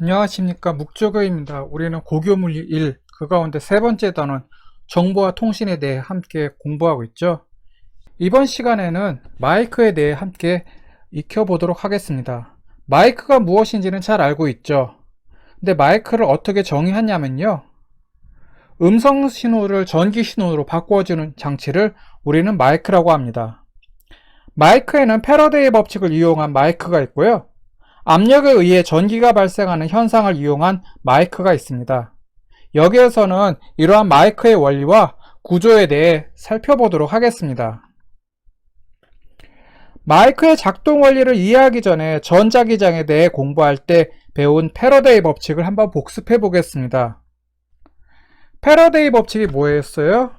안녕하십니까. 묵조교입니다. 우리는 고교물리 1, 그 가운데 세 번째 단원 정보와 통신에 대해 함께 공부하고 있죠. 이번 시간에는 마이크에 대해 함께 익혀보도록 하겠습니다. 마이크가 무엇인지는 잘 알고 있죠. 근데 마이크를 어떻게 정의하냐면요, 음성 신호를 전기 신호로 바꿔주는 장치를 우리는 마이크라고 합니다. 마이크에는 패러데이 법칙을 이용한 마이크가 있고요, 압력에 의해 전기가 발생하는 현상을 이용한 마이크가 있습니다. 여기에서는 이러한 마이크의 원리와 구조에 대해 살펴보도록 하겠습니다. 마이크의 작동 원리를 이해하기 전에 전자기장에 대해 공부할 때 배운 패러데이 법칙을 한번 복습해 보겠습니다. 패러데이 법칙이 뭐였어요?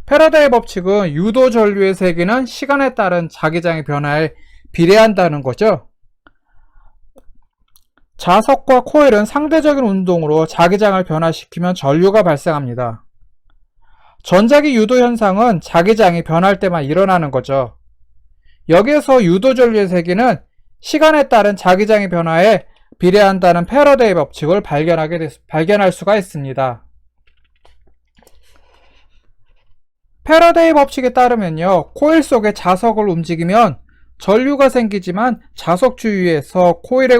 패러데이 법칙은 유도 전류의 세기는 시간에 따른 자기장의 변화에 비례한다는 거죠. 자석과 코일은 상대적인 운동으로 자기장을 변화시키면 전류가 발생합니다. 전자기 유도 현상은 자기장이 변할 때만 일어나는 거죠. 여기에서 유도 전류의 세기는 시간에 따른 자기장의 변화에 비례한다는 패러데이 법칙을 발견할 수가 있습니다. 패러데이 법칙에 따르면요, 코일 속의 자석을 움직이면 전류가 생기지만 자석 주위에서 코일이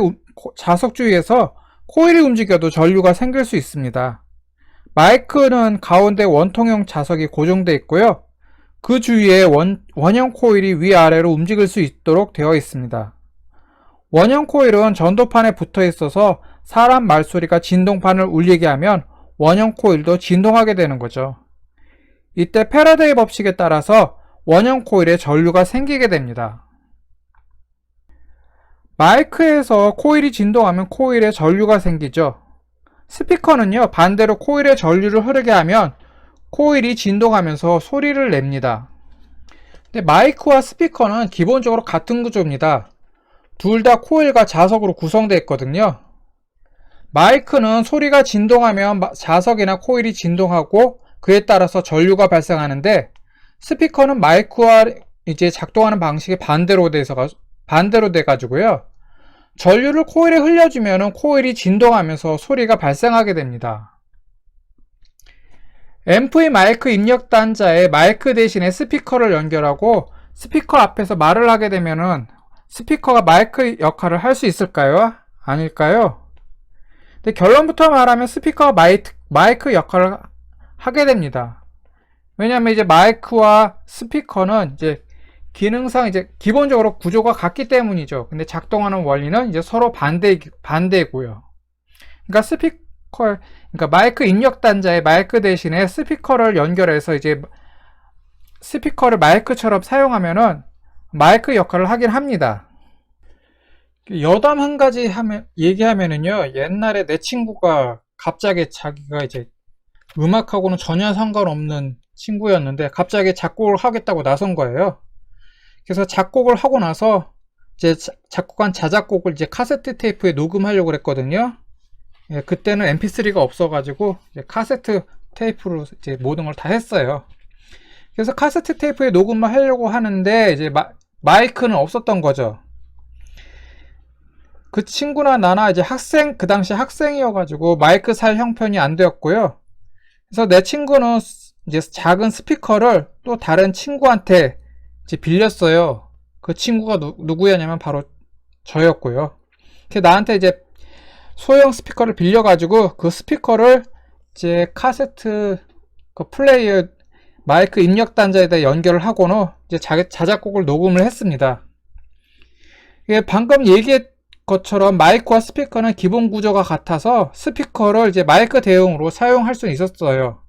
움직여도 전류가 생길 수 있습니다. 마이크는 가운데 원통형 자석이 고정되어 있고요, 그 주위에 원형 코일이 위아래로 움직일 수 있도록 되어 있습니다. 원형 코일은 전도판에 붙어 있어서 사람 말소리가 진동판을 울리게 하면 원형 코일도 진동하게 되는 거죠. 이때 패러데이 법칙에 따라서 원형 코일에 전류가 생기게 됩니다. 마이크에서 코일이 진동하면 코일에 전류가 생기죠. 스피커는요, 반대로 코일에 전류를 흐르게 하면 코일이 진동하면서 소리를 냅니다. 근데 마이크와 스피커는 기본적으로 같은 구조입니다. 둘 다 코일과 자석으로 구성되어 있거든요. 마이크는 소리가 진동하면 자석이나 코일이 진동하고 그에 따라서 전류가 발생하는데, 스피커는 마이크와 이제 작동하는 방식이 반대로 돼가지고요, 전류를 코일에 흘려주면 코일이 진동하면서 소리가 발생하게 됩니다. 앰프의 마이크 입력 단자에 마이크 대신에 스피커를 연결하고 스피커 앞에서 말을 하게 되면은 스피커가 마이크 역할을 할 수 있을까요? 아닐까요? 근데 결론부터 말하면 스피커가 마이크 역할을 하게 됩니다. 왜냐하면 이제 마이크와 스피커는 이제 기능상 이제 기본적으로 구조가 같기 때문이죠. 근데 작동하는 원리는 이제 서로 반대고요. 그러니까 마이크 입력 단자에 마이크 대신에 스피커를 연결해서 이제 스피커를 마이크처럼 사용하면은 마이크 역할을 하긴 합니다. 여담 한 가지 얘기하면은요, 옛날에 내 친구가 갑자기 자기가 이제 음악하고는 전혀 상관없는 친구였는데 갑자기 작곡을 하겠다고 나선 거예요. 그래서 작곡을 하고 나서 이제 작곡한 자작곡을 이제 카세트 테이프에 녹음하려고 그랬거든요. 예, 그때는 mp3가 없어가지고 이제 카세트 테이프로 이제 모든 걸 다 했어요. 그래서 카세트 테이프에 녹음을 하려고 하는데 이제 마이크는 없었던 거죠. 그 친구나 나나 이제 그 당시 학생이어가지고 마이크 살 형편이 안 되었고요. 그래서 내 친구는 이제 작은 스피커를 또 다른 친구한테 이제 빌렸어요. 그 친구가 누구였냐면 바로 저였고요. 나한테 이제 소형 스피커를 빌려가지고 그 스피커를 이제 카세트 그 플레이어 마이크 입력 단자에다 연결을 하고는 이제 자작곡을 녹음을 했습니다. 방금 얘기했 것처럼 마이크와 스피커는 기본 구조가 같아서 스피커를 이제 마이크 대용으로 사용할 수 있었어요.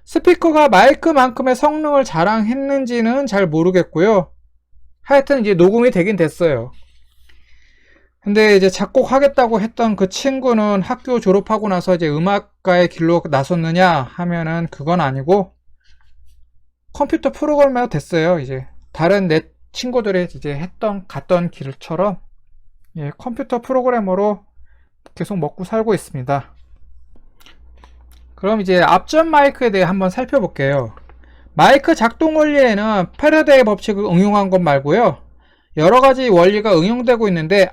스피커가 마이크만큼의 성능을 자랑했는지는 잘 모르겠고요. 하여튼 이제 녹음이 되긴 됐어요. 근데 이제 작곡하겠다고 했던 그 친구는 학교 졸업하고 나서 이제 음악가의 길로 나섰느냐 하면은 그건 아니고 컴퓨터 프로그래머가 됐어요. 이제 다른 내 친구들이 이제 갔던 길처럼, 예, 컴퓨터 프로그래머로 계속 먹고 살고 있습니다. 그럼 이제 앞전 마이크에 대해 한번 살펴볼게요. 마이크 작동 원리에는 패러데이 법칙을 응용한 것 말고요, 여러가지 원리가 응용되고 있는데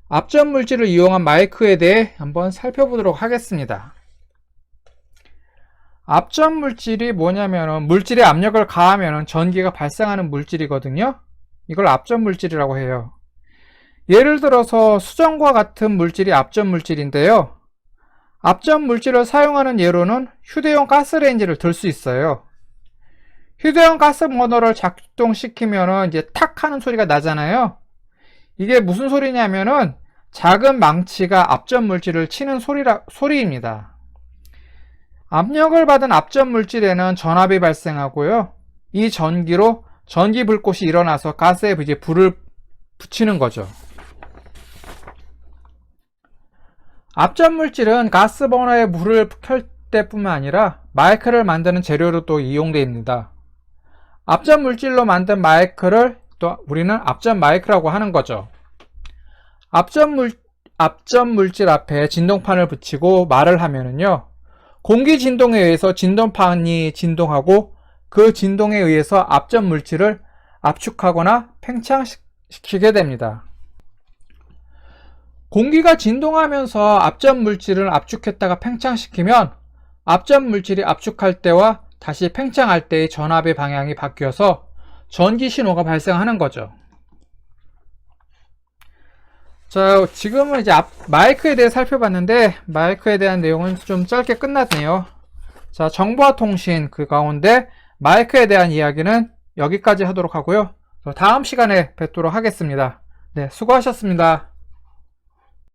앞전 물질을 이용한 마이크에 대해 한번 살펴보도록 하겠습니다. 앞전 물질이 뭐냐면은 물질에 압력을 가하면 전기가 발생하는 물질이거든요. 이걸 앞전 물질이라고 해요. 예를 들어서 수정과 같은 물질이 앞전 물질인데요. 앞전 물질을 사용하는 예로는 휴대용 가스레인지를 들 수 있어요. 휴대용 가스 버너를 작동시키면은 이제 탁 하는 소리가 나잖아요. 이게 무슨 소리냐면은 작은 망치가 앞전 물질을 치는 소리입니다. 압력을 받은 앞전 물질에는 전압이 발생하고요. 이 전기로 전기 불꽃이 일어나서 가스에 이제 불을 붙이는 거죠. 앞전 물질은 가스 버너에 물을 켤 때뿐만 아니라 마이크를 만드는 재료로 또 이용됩니다. 앞전 물질로 만든 마이크를 또 우리는 앞전 마이크라고 하는 거죠. 앞전 물질 앞에 진동판을 붙이고 말을 하면은요, 공기 진동에 의해서 진동판이 진동하고 그 진동에 의해서 앞전 물질을 압축하거나 팽창시키게 됩니다. 공기가 진동하면서 앞전 물질을 압축했다가 팽창시키면 앞전 물질이 압축할 때와 다시 팽창할 때의 전압의 방향이 바뀌어서 전기 신호가 발생하는 거죠. 자, 지금은 이제 마이크에 대해 살펴봤는데 마이크에 대한 내용은 좀 짧게 끝났네요. 자, 정보와 통신 그 가운데 마이크에 대한 이야기는 여기까지 하도록 하고요. 다음 시간에 뵙도록 하겠습니다. 네, 수고하셨습니다.